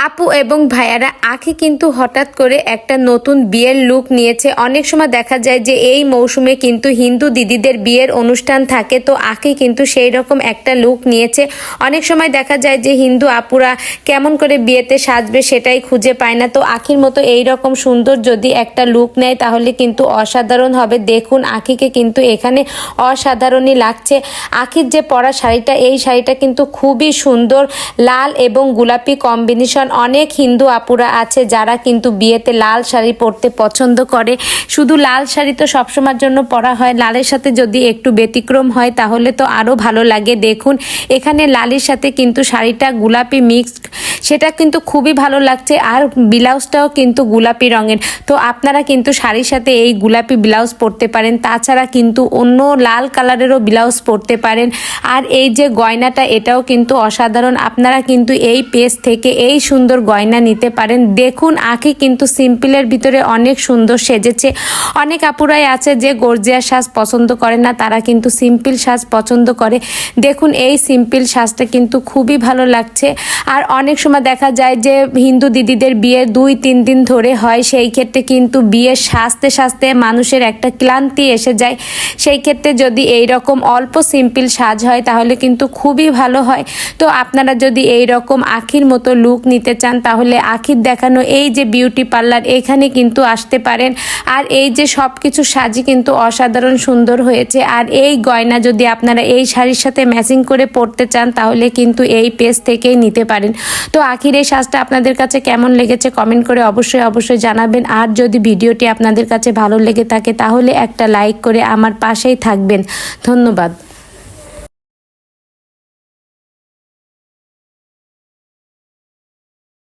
আপু এবং ভাইয়ারা আঁখি কিন্তু হঠাৎ করে একটা নতুন বিয়ের লুক নিয়েছে। অনেক সময় দেখা যায় যে এই মৌসুমে কিন্তু হিন্দু দিদিদের বিয়ের অনুষ্ঠান থাকে, তো আঁখি কিন্তু সেই রকম একটা লুক নিয়েছে। অনেক সময় দেখা যায় যে হিন্দু আপুরা কেমন করে বিয়েতে সাজবে সেটাই খুঁজে পায় না, তো আঁখির মতো এই রকম সুন্দর যদি একটা লুক নেয় তাহলে কিন্তু অসাধারণ হবে। দেখুন আঁখিকে কিন্তু এখানে অসাধারণই লাগছে। আঁখির যে পরা শাড়িটা, এই শাড়িটা কিন্তু খুবই সুন্দর, লাল এবং গোলাপি কম্বিনেশন। অনেক হিন্দু আপুরা আছে যারা কিন্তু বিয়েতে লাল শাড়ি পরতে পছন্দ করে। শুধু লাল শাড়ি তো সবসময়ের জন্য পরা হয়, লালের সাথে যদি একটু ব্যতিক্রম হয় তাহলে তো আরও ভালো লাগে। দেখুন এখানে লালের সাথে কিন্তু শাড়িটা গোলাপি মিক্সড, সেটা কিন্তু খুবই ভালো লাগছে। আর ব্লাউজটাও কিন্তু গোলাপি রঙের, তো আপনারা কিন্তু শাড়ির সাথে এই গোলাপি ব্লাউজ পরতে পারেন, তাছাড়া কিন্তু অন্য লাল কালারেরও ব্লাউজ পরতে পারেন। আর এই যে গয়নাটা, এটাও কিন্তু অসাধারণ। আপনারা কিন্তু এই পেজ থেকে এই সুন্দর গয়না নিতে পারেন। দেখুন আঁখি কিন্তু সিম্পলের ভিতরে অনেক সুন্দর সেজেছে। অনেক আপুরাই আছে যে গর্জিয়াস সাজ পছন্দ করে না, তারা কিন্তু সিম্পল সাজ পছন্দ করে। দেখুন এই সিম্পল সাজটা কিন্তু খুবই ভালো লাগছে। আর অনেক সময় দেখা যায় যে হিন্দু দিদিদের বিয়ে 2-3 দিন ধরে হয়, সেই ক্ষেত্রে কিন্তু বিয়ে সাজতে সাজতে মানুষের একটা ক্লান্তি এসে যায়। সেই ক্ষেত্রে যদি এই রকম অল্প সিম্পল সাজ হয় তাহলে কিন্তু খুবই ভালো হয়। তো আপনারা যদি এই রকম আঁখির মতো লুক নিতে চান তাহলে আঁখির দেখানো এই যে বিউটি পার্লার, এখানে কিন্তু আসতে পারেন। আর এই যে সব কিছু সাজি কিন্তু অসাধারণ সুন্দর হয়েছে। আর এই গয়না যদি আপনারা এই শাড়ির সাথে ম্যাচিং করে পরতে চান তাহলে কিন্তু এই পেজ থেকেই নিতে পারেন। তো আঁখির এই সাজটা আপনাদের কাছে কেমন লেগেছে কমেন্ট করে অবশ্যই জানাবেন। আর যদি ভিডিওটি আপনাদের কাছে ভালো লেগে থাকে তাহলে একটা লাইক করে আমার পাশেই থাকবেন। ধন্যবাদ।